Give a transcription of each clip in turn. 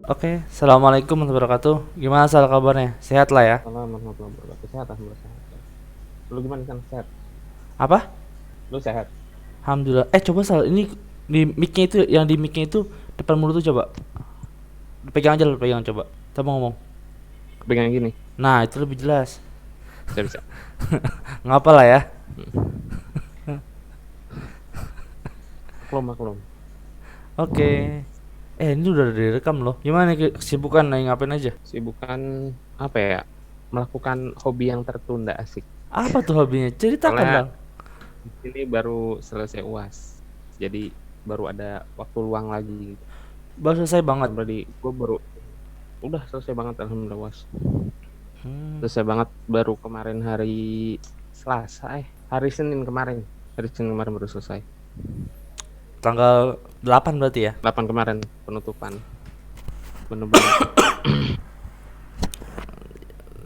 Oke, assalamualaikum warahmatullahi wabarakatuh. Gimana soal kabarnya? Sehat lah ya? Salam warahmatullahi wabarakatuh. Sehat, alhamdulillah sehat. Lu gimana kan? Sehat? Apa? Lu sehat? Alhamdulillah. Coba Sal, ini di mic-nya itu, yang di mic-nya itu depan mulut tuh coba. Pegang aja, lu pegang coba. Coba ngomong. Pegang gini. Nah, itu lebih jelas. Bisa bisa. Ngapa lah ya? Hmm. Maklum maklum. Oke. Ini udah direkam loh. Gimana nih kesibukan lagi ngapain aja? Sibukan apa ya? Melakukan hobi yang tertunda asik. Apa tuh hobinya? Ceritakan Soalnya dong. di sini baru selesai UAS. Jadi baru ada waktu luang lagi. Baru selesai banget. Kan berarti gue baru udah selesai banget alhamdulillah UAS. Hmm, Selesai banget baru kemarin hari Selasa hari Senin kemarin. Hari Senin kemarin baru selesai. tanggal 8 berarti ya? 8 kemarin penutupan. Bener-bener.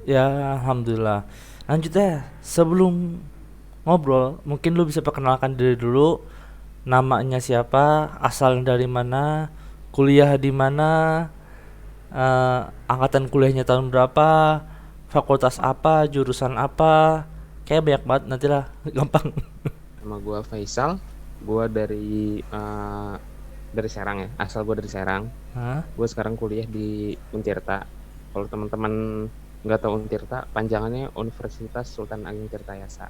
Ya, alhamdulillah. Lanjut ya. Sebelum ngobrol, mungkin lu bisa perkenalkan diri dulu. Namanya siapa, asal dari mana, kuliah di mana, angkatan kuliahnya tahun berapa, fakultas apa, jurusan apa. Kayak banyak banget nantilah, gampang. Nama gue Faisal, gue dari Serang ya, asal gue dari Serang. Hah? Gue sekarang kuliah di Untirta. Kalau teman-teman nggak tahu Untirta, panjangannya Universitas Sultan Ageng Tirtayasa.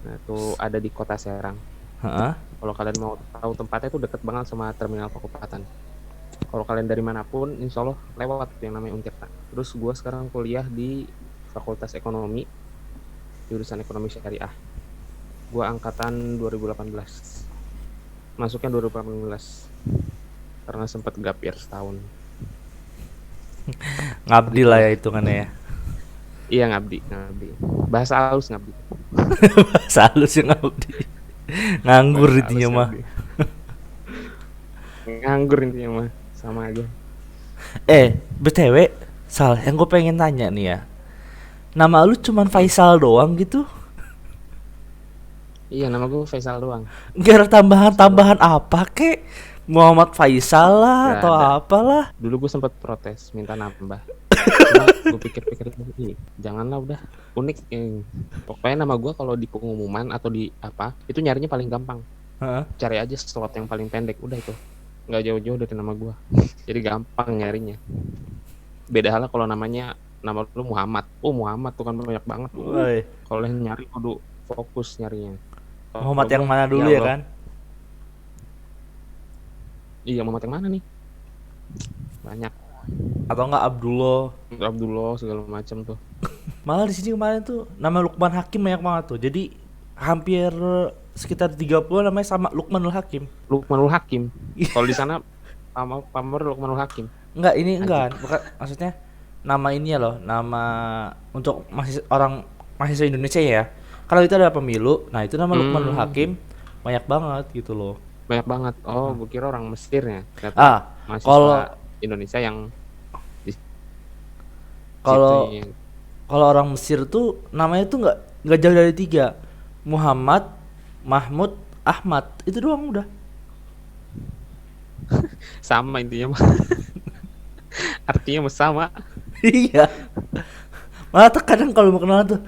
Nah itu ada di kota Serang. Hah? Kalau kalian mau tahu tempatnya itu deket banget sama Terminal Pakupatan. Kalau kalian dari manapun, insya Allah lewat yang namanya Untirta. Terus gue sekarang kuliah di Fakultas Ekonomi, jurusan Ekonomi Syariah. Gue angkatan 2018. Masuknya 2018 karena sempat gap year setahun. Ngabdi lah Gitulah. ya hitungannya ya. Iya ngabdi, ngabdi. Bahasa halus ngabdi. Bahasa halus yang ngabdi. Nganggur Bahasa halus intinya mah. ngabdi. Nganggur intinya mah, sama aja. BTW, Sal, yang gue pengen tanya nih ya. Nama lu cuman Hmm. Faisal doang gitu? Iya nama gue Faisal doang. Gak ada Faisal doang. tambahan-tambahan apa kek? Muhammad Faisal lah Gak atau ada. apalah? Dulu gue sempat protes minta nambah. Cuma gue pikir-pikir lagi, janganlah udah unik. Pokoknya nama gue kalau di pengumuman atau di apa itu nyarinya paling gampang. Heeh. Cari aja slot yang paling pendek, udah itu. Nggak jauh-jauh dari nama gue. Jadi gampang nyarinya. Beda halnya kalau nama lu Muhammad. Oh Muhammad tuh kan banyak banget. Woi, Kalau yang nyari kudu fokus nyarinya. Muhammad Kalau yang gue mana ya dulu ya Allah, kan? iya Muhammad yang mana nih? Banyak. Atau enggak Abdullah? Abdullah segala macam tuh. Malah di sini kemarin tuh nama Lukman Hakim banyak banget tuh. Jadi hampir sekitar 30 namanya sama Lukmanul Hakim. Lukmanul Hakim. Kalau di sana Pamer Lukmanul Hakim. Enggak, ini Ajib. enggak, bukan maksudnya nama ini ya loh, nama untuk mahasiswa Indonesia ya. Kalau itu ada pemilu, nah itu nama Lukmanul Hmm, Hakim banyak banget gitu loh. banyak banget. Oh, gue kira orang Mesirnya. Ternyata Ah, mahasiswa kalau Indonesia yang di situ kalau yang kalau orang Mesir tuh namanya tuh nggak jauh dari tiga, Muhammad, Mahmud, Ahmad, itu doang udah. sama intinya mah. Artinya sama. Iya. Malah terkadang kalau mau kenalan tuh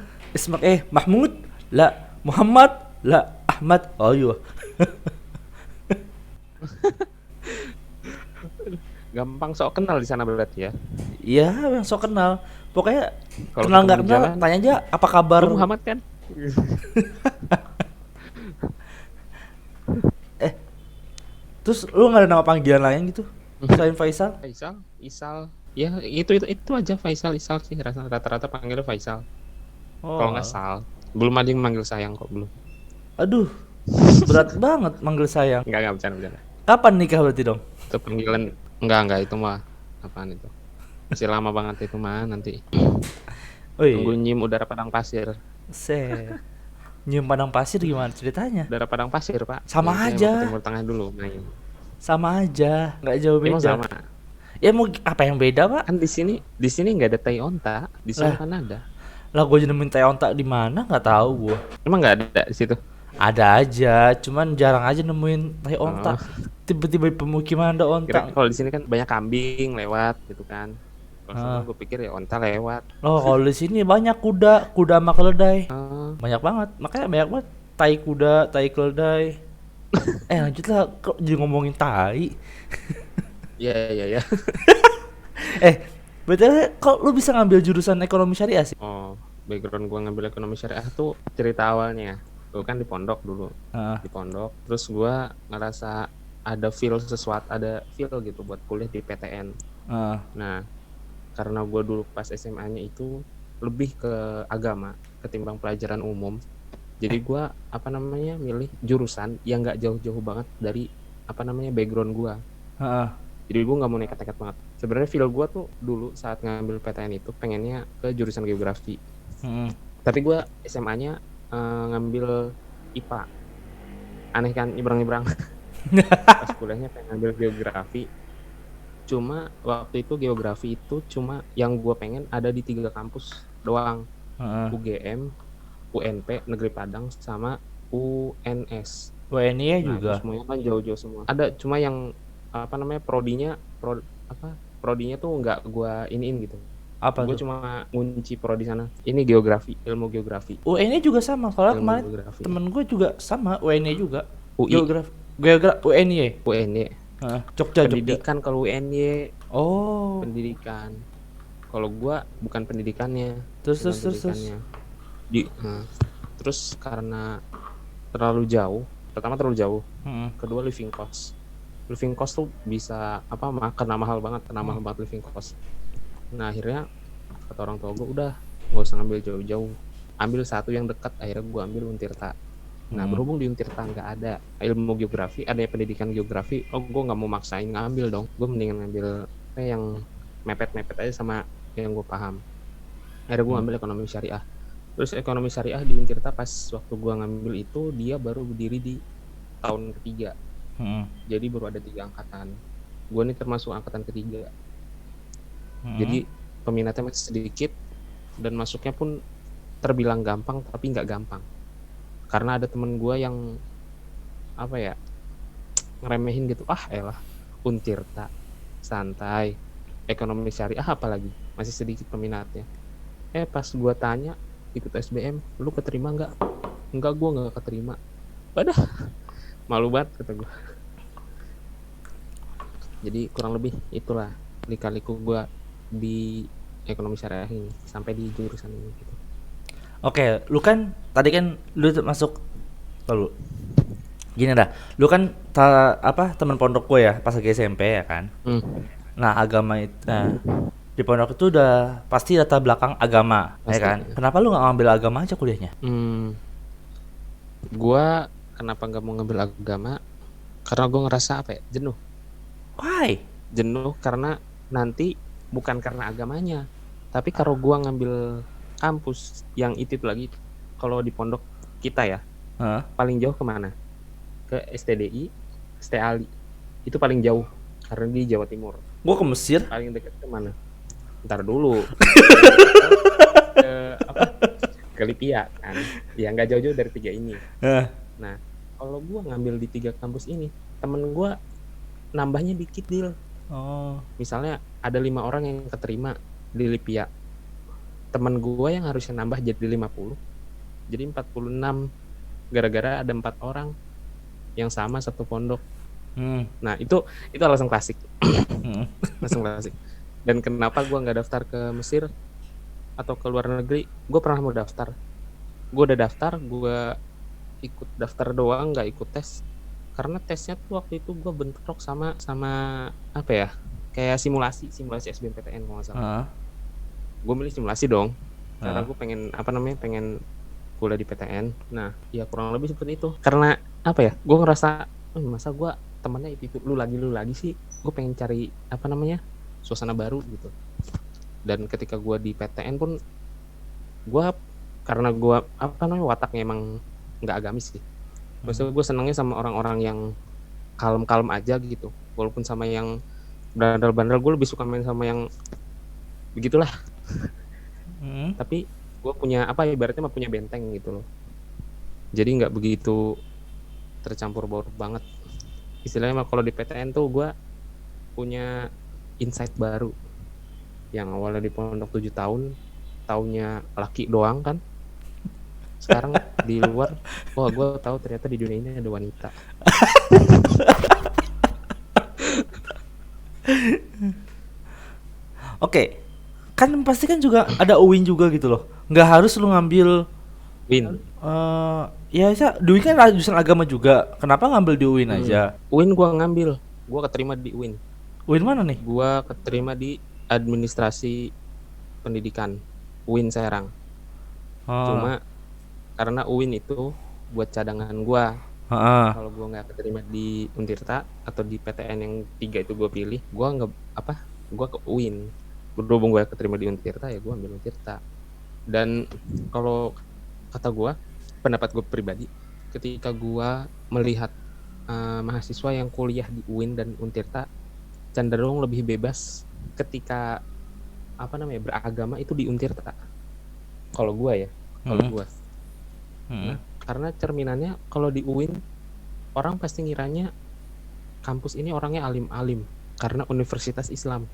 Mahmud, lah Muhammad, lah Ahmad. Oh iya. Gampang sok kenal di sana berarti ya. Iya, yang sok kenal. Pokoknya Kalau kenal ketemu nggak di kenal, jalan, tanya aja apa kabar. lu Muhammad kan? Eh, terus lu nggak ada nama panggilan lain gitu selain Faisal? Faisal, Isal. Ya, itu aja Faisal, Isal sih rata-rata panggilnya Faisal. Kalau nggak Oh, Sal. Belum ada yang manggil sayang kok, belum. aduh, berat banget manggil sayang. Enggak bercanda, bercanda. Kapan nikah berarti dong? Itu panggilan enggak itu mah apaan itu? Masih lama banget itu mah nanti. Tunggu Wih, nyim udara padang pasir. se nyium padang pasir gimana ceritanya? Udara padang pasir, Pak. Sama Nanti emang ke aja, Timur Tengah dulu main. sama aja, nggak jauh Emang beda. sama. Ya mau apa yang beda pak? Kan di sini nggak ada tai onta, di sana Lah, kan ada. lah gue jadi minta ontak di mana nggak tahu gue. Emang nggak ada di situ. Ada aja, cuman jarang aja nemuin tai Oh, onta. Tiba-tiba di pemukiman ada kira onta. kalau di sini kan banyak kambing lewat gitu kan. Kalau sana Heeh. gue pikir ya onta lewat. Oh, kalau di sini banyak kuda, kuda sama keledai. Oh, Banyak banget. Makanya banyak banget tai kuda, tai keledai. Lanjutlah, kok jadi ngomongin tai. iya iya iya. Eh, betul kok lu bisa ngambil jurusan ekonomi syariah sih? Oh, background gua ngambil ekonomi syariah tuh cerita awalnya. Gue kan di pondok dulu. Heeh. Di pondok, terus gua ngerasa ada feel sesuatu, ada feel gitu buat kuliah di PTN. Heeh. Nah, karena gua dulu pas SMA-nya itu lebih ke agama ketimbang pelajaran umum. Jadi gua apa namanya milih jurusan yang nggak jauh-jauh banget dari apa namanya background gua. Heeh. Jadi gue nggak mau nekat-nekat banget. Sebenarnya feel gue tuh dulu saat ngambil PTN itu pengennya ke jurusan geografi. Heeh. Tapi gue SMA-nya ngambil IPA. Aneh kan, nyebrang-nyebrang. Pas kuliahnya pengen ngambil geografi. Cuma waktu itu geografi itu cuma yang gue pengen ada di 3 kampus doang. Heeh. UGM, UNP, Negeri Padang, sama UNS. WNI Nah itu juga. semuanya kan jauh-jauh semua. Ada cuma yang apa namanya prodinya tuh nggak gua iniin gitu. Apa Gue tuh? cuma ngunci prodi sana. Ini geografi, ilmu geografi, WNI juga sama. Soalnya ilmu kemarin geografi. temen gue juga sama WNI juga. UI, Geograf, geograf WNI. UNY, Heeh. Jogja, Jogja. pendidikan kalau UNY Oh, pendidikan. Kalau gua bukan pendidikannya, terus bukan terus terus terus. pendidikannya. Terus karena terlalu jauh, pertama terlalu jauh, Heeh. kedua living cost. Living cost tuh bisa apa kena mahal banget living cost. Nah akhirnya kata orang tua gue udah nggak usah ngambil jauh-jauh, ambil satu yang dekat. Akhirnya gue ambil Untirta. Nah Heeh. berhubung di Untirta nggak ada ilmu geografi, ada pendidikan geografi, gue nggak mau maksain ngambil dong. Gue mendingan ngambil yang mepet-mepet aja sama yang gue paham. Akhirnya gue ambil ekonomi syariah. Terus ekonomi syariah di Untirta pas waktu gue ngambil itu dia baru berdiri di tahun ketiga. Heeh. Jadi baru ada 3 angkatan. Gue nih termasuk angkatan ketiga. Heeh. Jadi peminatnya masih sedikit dan masuknya pun terbilang gampang tapi nggak gampang. Karena ada temen gue yang apa ya ngeremehin gitu. Elah Untirta santai, ekonomi syariah apalagi masih sedikit peminatnya. Pas gue tanya ikut SBM, lu keterima nggak? Enggak, gue nggak keterima. Wadah, malu banget kata gue. Jadi kurang lebih itulah lika-liku gue di ekonomi syariah ini sampai di jurusan ini gitu. Oke, lu kan tadi kan lu masuk lalu. Gini dah, lu kan teman pondok gue ya pas lagi SMP ya kan. Nah, agama itu di pondok itu udah pasti latar belakang agama, ya Pasti. kan? Kenapa lu nggak ngambil agama aja kuliahnya? Gue kenapa nggak mau ngambil agama? Karena gue ngerasa apa ya, jenuh. Why? Jenuh karena nanti bukan karena agamanya, tapi kalau gue ngambil kampus yang itu lagi, kalau di pondok kita ya, paling jauh kemana? Ke STDI, STALI. Itu paling jauh karena di Jawa Timur. Gue ke Mesir. Paling dekat kemana? Ntar dulu. Ke Lipia kan. Ya nggak jauh-jauh dari 3 ini. Nah, kalau gue ngambil di 3 kampus ini, temen gue nambahnya dikit deal. Misalnya ada 5 orang yang keterima di Lipia. Temen gue yang harusnya nambah jadi 50, jadi 46 gara-gara ada 4 orang yang sama satu pondok. Nah itu alasan klasik. Langsung klasik. Dan kenapa gue nggak daftar ke Mesir atau ke luar negeri? Gue pernah mau daftar. Gue udah daftar, gue ikut daftar doang, nggak ikut tes. Karena tesnya tuh waktu itu gue bentrok sama apa ya? Kayak simulasi SBMPTN kalau nggak salah. Gue milih simulasi dong. Karena gue pengen kuliah di PTN. Nah, ya kurang lebih seperti itu. Karena apa ya? Gue ngerasa masa gue temannya itu lu lagi sih. Gue pengen cari suasana baru gitu. Dan ketika gue di PTN pun gue karena gue wataknya emang nggak agamis sih. Maksudnya gue senangnya sama orang-orang yang kalem-kalem aja gitu. Walaupun sama yang bandel-bandel, gue lebih suka main sama yang begitulah. Tapi gue punya ibaratnya punya benteng gitu loh. Jadi nggak begitu tercampur baur banget. Istilahnya mah kalau di PTN tuh gue punya insight baru. Yang awalnya di pondok 7 tahun, taunya laki doang kan. Sekarang di luar, wah gue tahu ternyata di dunia ini ada wanita. Oke, kan pasti kan juga ada UIN juga gitu loh. Nggak harus lu ngambil Win. ya di UIN kan ada jurusan agama juga. Kenapa ngambil di UIN aja? UIN gue ngambil, gue keterima di UIN. UIN mana nih? Gue keterima di administrasi pendidikan UIN Serang. Cuma karena UIN itu buat cadangan gue. Kalau gue nggak keterima di Untirta atau di PTN yang 3 itu gue pilih, gue ke UIN. Berhubung gue keterima di Untirta ya gue ambil Untirta. Dan kalau kata gue, pendapat gue pribadi, ketika gue melihat mahasiswa yang kuliah di UIN dan Untirta cenderung lebih bebas ketika beragama itu di Untirta. Kalau gue ya, gue. Nah, karena cerminannya kalau di UIN orang pasti ngiranya kampus ini orangnya alim-alim karena universitas Islam.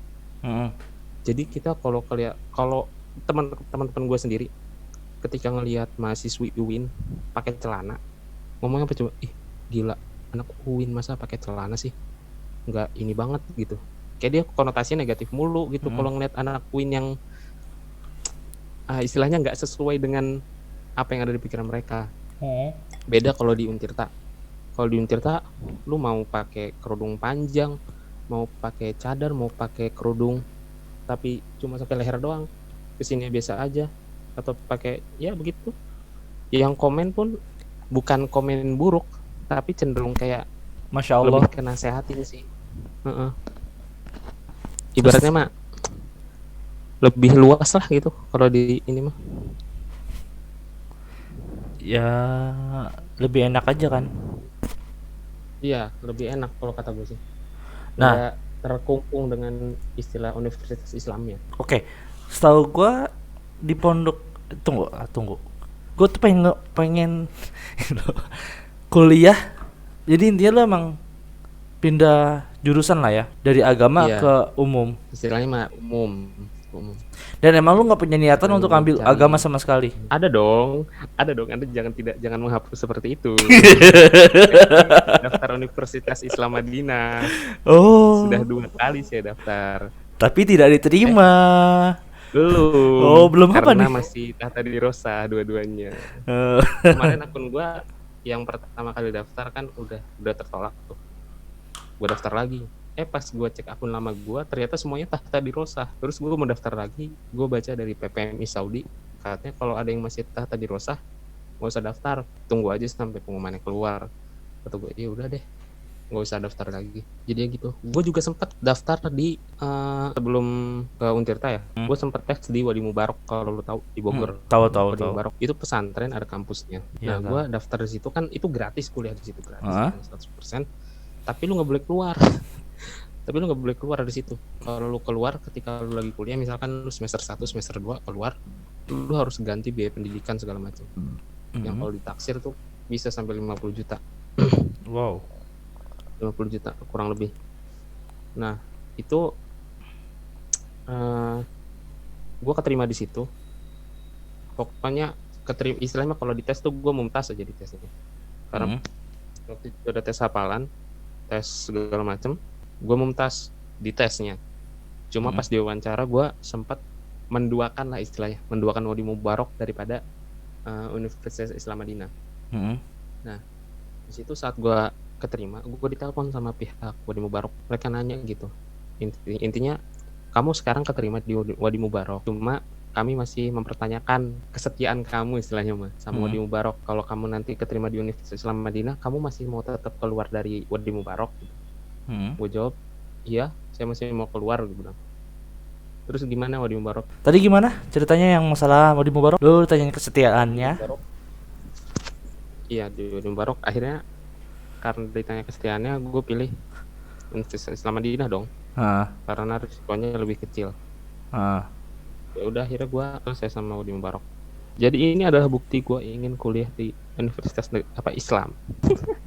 Jadi kita kalau teman-teman gue sendiri ketika ngelihat mahasiswi UIN pakai celana, ngomongnya apa coba? Gila, anak UIN masa pakai celana sih? Nggak ini banget gitu. Kayak dia konotasinya negatif mulu gitu kalau ngeliat anak UIN yang istilahnya nggak sesuai dengan apa yang ada di pikiran mereka. Beda kalau di Untirta. Kalau di Untirta lu mau pakai kerudung panjang, mau pakai cadar, mau pakai kerudung tapi cuma sampai leher doang, kesini biasa aja, atau pakai ya begitu. Yang komen pun bukan komen buruk, tapi cenderung kayak Masya Allah, lebih ke nasehatin sih. Ibaratnya mah lebih luas lah gitu kalau di ini mah. ya lebih enak aja kan. Iya, lebih enak kalau kata gue sih. Nah, Nggak terkungkung dengan istilah universitas Islamnya. Oke, setahu gua di pondok tunggu. Gue tuh pengen kuliah. Jadi intinya lo emang pindah jurusan lah ya dari agama Iya. ke umum. Istilahnya mah umum. Dan emang lu nggak punya niatan untuk ambil agama sama sekali. Ada dong. Anda jangan menghapus seperti itu. Daftar Universitas Islam Madinah. Oh. Sudah 2 kali saya daftar. Tapi tidak diterima. Belum. Oh, belum apa nih? Karena masih tahta dirosah dua-duanya. Kemarin akun gua yang pertama kali daftar kan udah tertolak tuh. Gua daftar lagi. Pas gue cek akun lama gue, ternyata semuanya tahta dirosah. Terus gue mau daftar lagi, gue baca dari PPMI Saudi, katanya kalau ada yang masih tahta dirosah, nggak usah daftar, tunggu aja sampai pengumumannya keluar. Kata gue, ya udah deh, nggak usah daftar lagi. Jadi gitu. Gue juga sempat daftar di sebelum ke Untirta ya. Gue sempat tes di Wadi Mubarak, kalau lu tahu, di Bogor. Tahu. Wadi Mubarak itu pesantren, ada kampusnya. Ya, nah, gue daftar di situ kan, itu gratis, kuliah di situ gratis, 100%. Tapi lu nggak boleh keluar. Tapi lu nggak boleh keluar dari situ. Kalau lu keluar ketika lu lagi kuliah, misalkan lu semester 1, semester 2 keluar, lu harus ganti biaya pendidikan segala macam. Yang kalau ditaksir tuh bisa sampai 50 juta. Wow. 50 juta kurang lebih. Nah, itu gue keterima di situ. Pokoknya keterima, istilahnya kalau dites tuh gue mumtaz aja di tesnya. Karena waktu itu ada tes hafalan, tes segala macam. Gue mumtaz di tesnya. Cuma pas di wawancara gue sempat menduakan lah istilahnya, menduakan Wadi Mubarak daripada Universitas Islam Madinah. Nah, di situ saat gue keterima, gue ditelepon sama pihak Wadi Mubarak. Mereka nanya gitu, intinya kamu sekarang keterima di Wadi Mubarak, cuma kami masih mempertanyakan kesetiaan kamu istilahnya mah sama Wadi Mubarak. Kalau kamu nanti keterima di Universitas Islam Madinah, kamu masih mau tetap keluar dari Wadi Mubarak? Gue jawab, iya, saya masih mau keluar, gue bilang. Terus gimana Wadi Mubarak? Tadi gimana ceritanya yang masalah Wadi Mubarak? Lu tanyain kesetiaannya? Iya, di Wadi Mubarak. Akhirnya karena ditanya kesetiaannya, gue pilih Universitas Islam Madinah dong. Karena risikonya lebih kecil. Ya udah, akhirnya gue selesai sama Wadi Mubarak. Jadi ini adalah bukti gue ingin kuliah di Islam.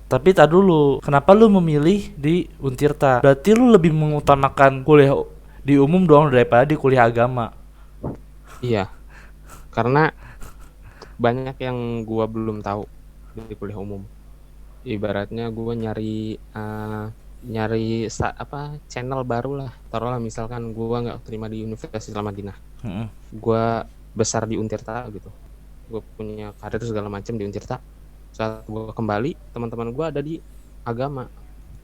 Tapi tak dulu, kenapa lu memilih di Untirta? Berarti lu lebih mengutamakan kuliah di umum dong daripada di kuliah agama. Iya, karena banyak yang gua belum tahu di kuliah umum. Ibaratnya gua nyari channel baru lah. Taruhlah misalkan gua nggak terima di Universitas Islam Madinah, Heeh. gua besar di Untirta gitu, gua punya karir segala macam di Untirta. Saat gua kembali, teman-teman gua ada di agama,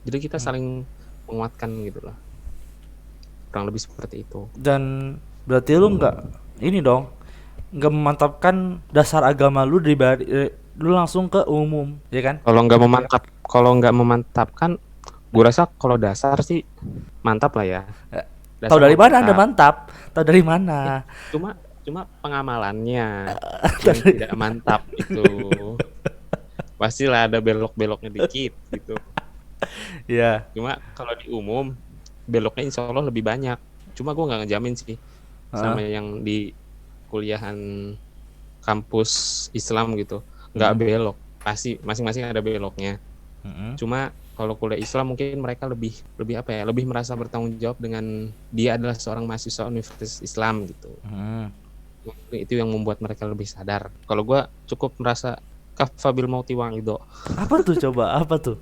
jadi kita saling menguatkan gitu lah, kurang lebih seperti itu. Dan berarti lu nggak memantapkan dasar agama lu lu langsung ke umum, ya kan? Kalau nggak memantapkan, gue rasa kalau dasar sih mantap lah ya. Eh, Tahu Dasar dari mah mana Anda mantap. mantap? Tahu dari mana? Cuma pengamalannya yang tidak mantap itu. Pastilah ada belok-beloknya dikit gitu. Ya. Cuma kalau di umum beloknya insya Allah lebih banyak. Cuma gue nggak ngejamin sih Heeh. sama yang di kuliahan kampus Islam gitu. Nggak belok. Pasti masing-masing ada beloknya. Heeh. Cuma kalau kuliah Islam mungkin mereka lebih merasa bertanggung jawab dengan dia adalah seorang mahasiswa Universitas Islam gitu. Itu yang membuat mereka lebih sadar. Kalau gue cukup merasa kafabil mauti wa'ido. Apa tuh coba? Apa tuh?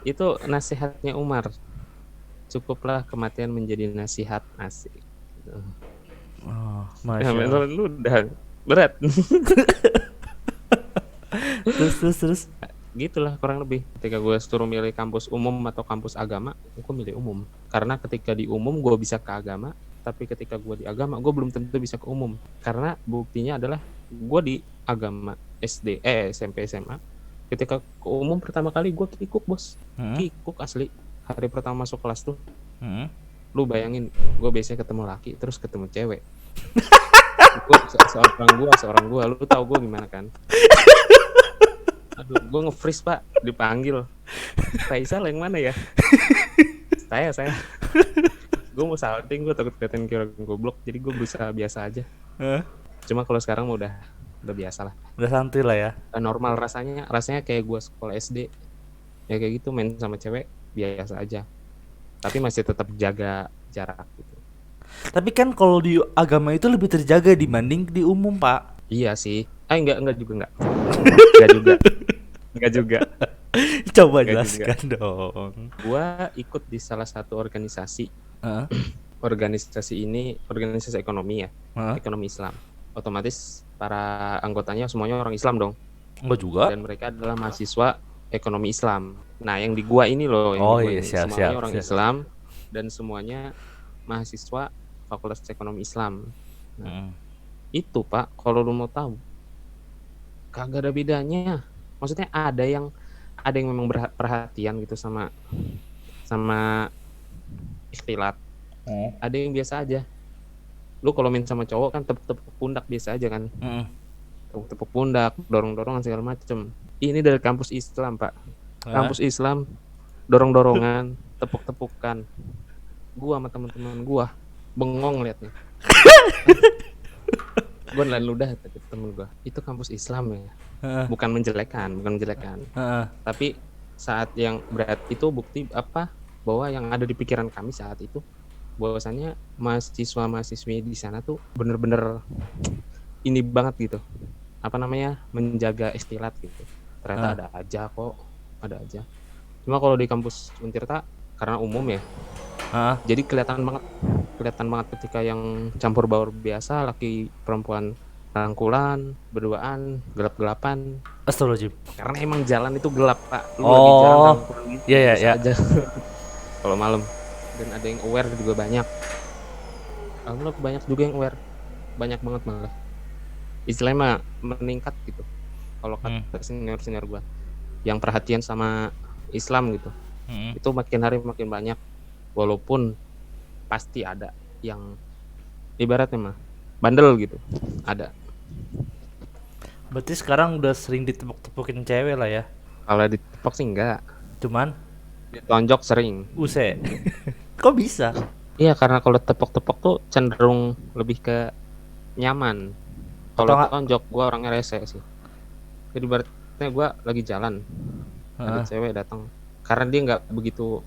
Itu nasihatnya Umar. Cukuplah kematian menjadi nasihat, asik. Oh, Ya, Masya Allah. menurut lu udah berat. Terus. Gitulah kurang lebih. Ketika gue suruh milih kampus umum atau kampus agama, gue milih umum. Karena ketika di umum gue bisa ke agama, tapi ketika gue di agama gue belum tentu bisa ke umum. Karena buktinya adalah gue di agama SD, SMP, SMA. Ketika ke umum pertama kali gue kikuk, bos. Kikuk asli. Hari pertama masuk kelas tuh, lu bayangin, gue biasanya ketemu laki terus ketemu cewek. Gue seorang gua, lu tahu gue gimana kan? Aduh, gue nge-freeze pak, dipanggil. Faisal yang mana ya? Saya. Gue mau salting, gue takut kelihatan kira goblok, jadi gue berusaha biasa aja. Cuma kalau sekarang udah biasa lah. Udah santuy lah ya. Normal rasanya kayak gue sekolah SD. Ya kayak gitu, main sama cewek biasa aja. Tapi masih tetap jaga jarak gitu. Tapi kan kalau di agama itu lebih terjaga dibanding di umum, Pak. Iya sih. Enggak juga. Enggak juga. Coba Enggak juga. jelaskan dong. Gua ikut di salah satu organisasi. Heeh. Organisasi ini organisasi ekonomi ya. Heeh. Ekonomi Islam. Otomatis para anggotanya semuanya orang Islam dong. Enggak juga. Dan mereka adalah mahasiswa ekonomi Islam. Nah, yang di gua ini loh, semuanya orang Islam dan semuanya mahasiswa Fakultas Ekonomi Islam. Nah, itu Pak, kalau lu mau tahu, kagak ada bedanya. Maksudnya ada yang memang perhatian gitu sama ikhtilat. Ada yang biasa aja. Lu kalau main sama cowok kan tepuk pundak biasa aja kan. Tepuk pundak, dorong-dorongan segala macem. Ini dari kampus Islam Pak. Kampus Islam, dorong-dorongan, tepuk-tepukan. Gua sama teman-teman gua bengong liatnya. Gua nelan ludah temen gua. Itu kampus Islam ya. Bukan menjelekkan. Tapi saat yang berat itu bukti bahwa yang ada di pikiran kami saat itu bahwasannya mahasiswa-mahasiswi di sana tuh bener-bener ini banget gitu. Menjaga istilat gitu. Ternyata ada aja. Cuma kalau di kampus Untirta karena umum ya. Jadi kelihatan banget ketika yang campur baur biasa, laki perempuan rangkulan, berduaan, gelap-gelapan. Astagfirullahaladzim. Karena emang jalan itu gelap Pak. Lu lagi jalan rangkulan gitu. Iya. Aja. Kalau malam. Dan ada yang aware juga banyak. Alhamdulillah banyak juga yang aware. Banyak banget malah. Istilahnya mah meningkat gitu. Kalau kata senior gua yang perhatian sama Islam gitu. Itu makin hari makin banyak. Walaupun pasti ada yang ibaratnya mah bandel gitu. Ada. Berarti sekarang udah sering ditepuk-tepukin cewek lah ya. Kalau ditepok sih enggak. Cuman ditonjok sering. Kok bisa? Iya, karena kalau tepok-tepok tuh cenderung lebih ke nyaman. Kalau tonjok gua orangnya rese sih. Jadi ibaratnya gue lagi jalan, ada Heeh. cewek datang, karena dia nggak begitu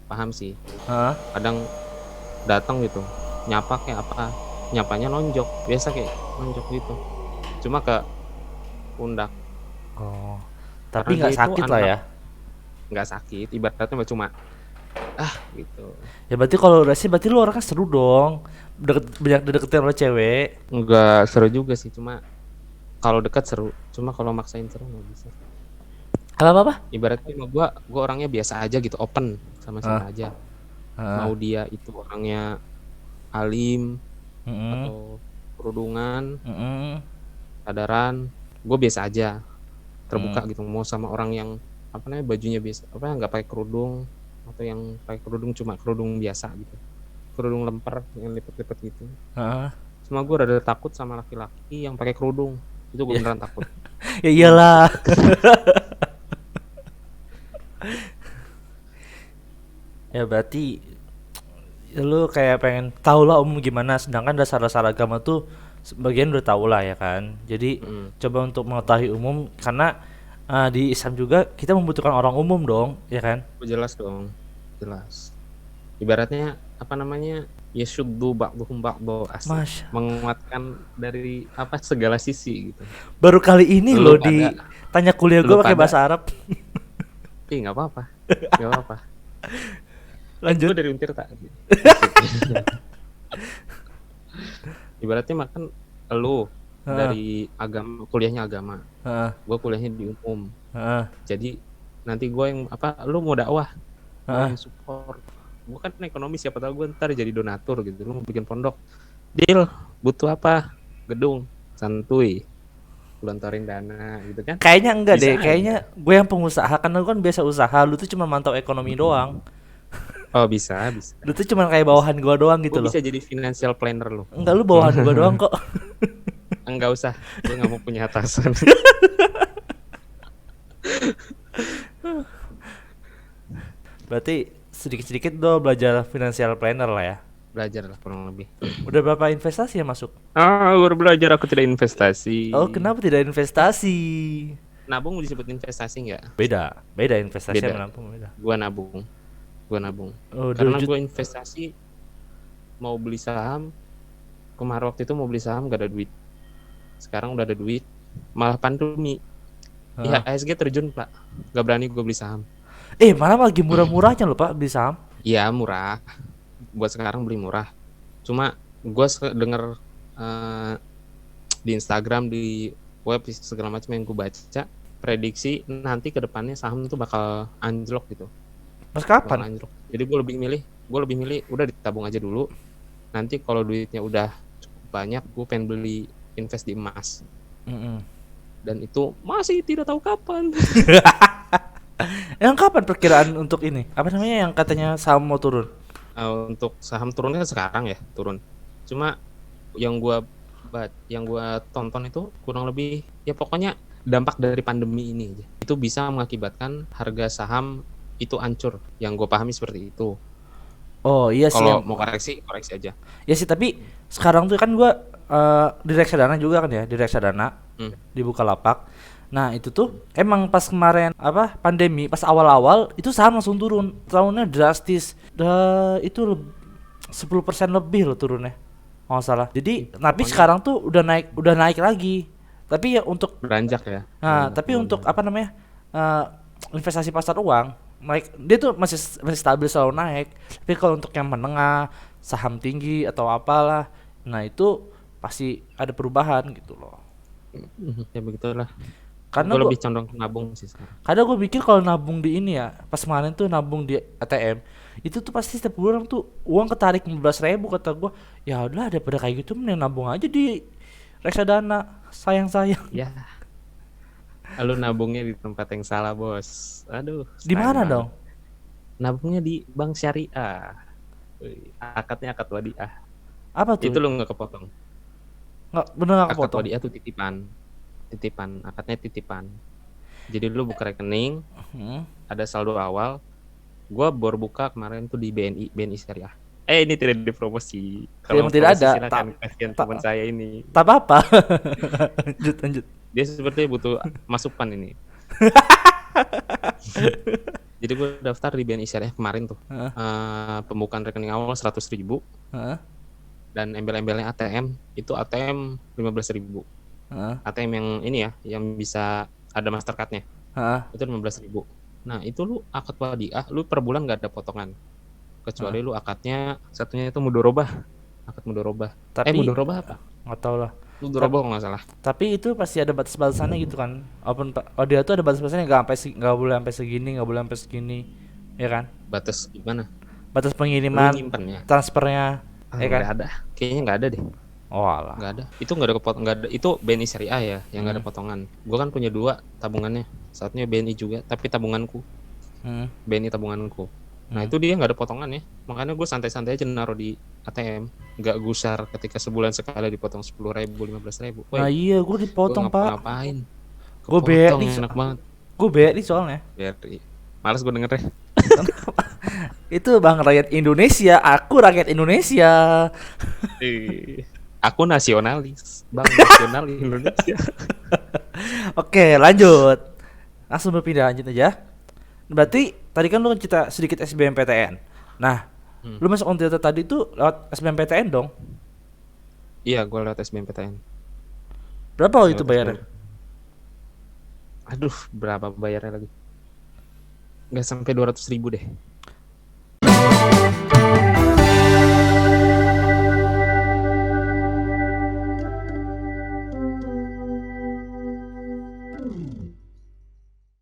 paham sih, Heeh. kadang datang gitu, nyapa kayak apa, nyapanya nonjok biasa kayak nonjok gitu, cuma ke pundak, Oh, karena tapi dia nggak itu sakit lah anak. ya? Nggak sakit, ibaratnya cuma gitu. Ya berarti kalau udah sih berarti lu orangnya seru dong. Banyak dideketin oleh cewek. Nggak seru juga sih, cuma kalau dekat seru, cuma kalau maksain seru nggak bisa. Apa apa? Ibaratnya sama gua orangnya biasa aja gitu, open sama Heeh. siapa aja, Heeh. mau dia itu orangnya alim Heeh. atau kerudungan, Heeh. sadaran, gue biasa aja, Heeh. terbuka gitu, mau sama orang yang apa namanya bajunya biasa apa nggak pakai kerudung, atau yang pakai kerudung cuma kerudung biasa gitu, kerudung lemper yang lipet-lipet gitu. Heeh. Cuma gue rada takut sama laki-laki yang pakai kerudung, itu gue Ya, beneran takut. ya Gue nggak bisa iyalah. deket. Ya berarti ya lu kayak pengen tahu lah umum gimana, sedangkan dasar-dasar agama tuh sebagian udah tahu lah ya kan. Jadi Mm, coba untuk mengetahui umum karena di Islam juga kita membutuhkan orang umum dong, ya kan? jelas dong, jelas. Ibaratnya apa namanya, yashuddu ba'duhum ba'do, asik, Mas, menguatkan dari apa segala sisi gitu. baru kali ini Lu loh pada, ditanya kuliah lu gue pakai pada, bahasa Arab. nggak apa-apa, nggak apa-apa. Gue Lanjut. dari Untirta. Asik. Ibaratnya makan lu Heeh. dari agama, kuliahnya agama, Heeh. gue kuliahnya di umum. Heeh. Jadi nanti gue yang apa, lu mau dakwah, gue Heeh. yang support. Gue kan ekonomi, siapa tahu gue ntar jadi donatur gitu. Lu mau bikin pondok, deal, butuh apa, gedung, santuy, lontorin dana gitu kan, Kayaknya enggak bisa deh, kayaknya aja. gue yang pengusaha karena gue kan biasa usaha, lu tuh cuma mantau ekonomi doang. Oh bisa, bisa, Lu tuh cuma kayak bisa. bawahan gua doang Gue gitu loh. bisa jadi financial planner lu. Enggak, lu bawahan gua doang kok. Enggak usah, gue nggak mau punya atasan. Berarti sedikit-sedikit do belajar financial planner lah ya. Belajar lah kurang lebih. Udah berapa investasi yang masuk? Baru belajar, aku tidak investasi. Oh, kenapa tidak investasi? Nabung disebut investasi nggak? Beda, beda investasi Beda. sama nabung beda. Gua nabung, gua nabung. Oh, Karena derujut. gue investasi mau beli saham, kemarin waktu itu mau beli saham gak ada duit. Sekarang udah ada duit, malah pandemi. Heeh. IHSG terjun pak, gak berani gue beli saham. Malah lagi murah-murahnya loh Pak beli saham. Iya murah, buat sekarang beli murah. Cuma gue denger di Instagram, di web segala macam yang gue baca, prediksi nanti ke depannya saham itu bakal anjlok gitu, Mas bakal kapan? anjlok. Jadi gue lebih milih udah ditabung aja dulu. Nanti kalau duitnya udah cukup banyak, gue pengen beli, invest di emas. Mm-mm. Dan itu masih tidak tahu kapan. Yang kapan perkiraan untuk ini? Apa namanya yang katanya saham mau turun? Untuk saham turunnya sekarang ya turun. Cuma yang gua tonton itu kurang lebih ya pokoknya dampak dari pandemi ini aja. Itu bisa mengakibatkan harga saham itu hancur. Yang gue pahami seperti itu. Oh iya sih Kalau yang mau koreksi, koreksi aja. ya sih tapi sekarang tuh kan gua di reksadana juga kan ya, di reksadana Hmm. di Bukalapak. Nah, itu tuh emang pas kemarin apa pandemi, pas awal-awal itu saham langsung turun. Tahunnya drastis. Itu 10% lebih loh turunnya. Oh salah. Jadi, tapi Pokoknya sekarang tuh udah naik lagi. Tapi ya untuk beranjak ya, tapi untuk beranjak. apa namanya? eh, investasi pasar uang naik dia tuh masih masih stabil selalu naik. Tapi kalau untuk yang menengah, saham tinggi atau apalah, nah itu pasti ada perubahan gitu loh. Ya begitulah. Karena Gue gua lebih condong ke nabung sih sekarang. kadang gue pikir kalau nabung di ini ya, pas kemarin tuh nabung di ATM, itu tuh pasti setiap bulan tuh uang ketarik 15.000 kata gue. Ya udah daripada kayak gitu mending nabung aja di reksadana, sayang-sayang. Ya, lu nabungnya di tempat yang salah bos. Aduh, Di sayang mana banget. dong? Nabungnya di bank syariah. Wih, akadnya akad wadiah. Apa Itu tuh? lu nggak kepotong. Nggak bener nggak Akad kepotong. wadiah tuh titipan, titipan, akadnya titipan. Jadi lu buka rekening, Hmm. ada saldo awal. Gua baru buka kemarin tuh di BNI Syariah. Ini tidak dipromosi. Kalau Emang mau tidak promosi ada. Tak silakan kasihan tak teman saya ini. tak apa-apa. Lanjut lanjut. Dia sepertinya butuh masukan ini. Jadi gue daftar di BNI Syariah kemarin tuh. Heeh. Pembukaan rekening awal 100.000 Heeh. dan embel-embelnya ATM itu ATM 15.000. Heeh. ATM yang ini ya, yang bisa ada Mastercard-nya Heeh. itu 15.000. Nah itu lu akad wadiah, lu per bulan gak ada potongan. Heeh. Kecuali lu akadnya satunya itu mudorobah. Akad mudorobah. Tapi Mudorobah apa? nggak tahu lah. Mudorobah kalau nggak salah. Tapi itu pasti ada batas-batasannya gitu kan. Dia tuh ada batas-batasannya, nggak boleh sampai segini, nggak boleh sampai segini, ya kan? Batas gimana? Batas Lu pengiriman, nyimpennya? transfernya, ya kan? Nggak ada. Kayaknya nggak ada deh. Oh alah. Nggak ada. Itu nggak ada nggak ada. Itu BNI Syariah ya, yang nggak ada Hmm. potongan. Gue kan punya 2 tabungannya. Satunya BNI juga, tapi tabunganku. Hmm. BNI tabunganku. Nah Hmm. itu dia nggak ada potongan ya. Makanya gue santai-santai aja naruh di ATM. Nggak gusar ketika sebulan sekali dipotong 10.000, 15.000. Nah Woi, iya, gue gue dipotong pak. ngapa-ngapain? Gue Kepotong BRI, enak banget. gue BRI soalnya. BRI. Males gue denger deh. Itu bang rakyat Indonesia, aku rakyat Indonesia. Aku nasionalis, bang nasional Indonesia. Oke lanjut, langsung berpindah lanjut aja. Berarti tadi kan lu cerita sedikit SBMPTN. Nah, lu masuk Ontirta tadi tuh lewat SBMPTN dong. Iya, gue lewat SBMPTN. Berapa waktu itu bayarnya? Aduh, berapa bayarnya lagi? Nggak sampai 200.000 deh.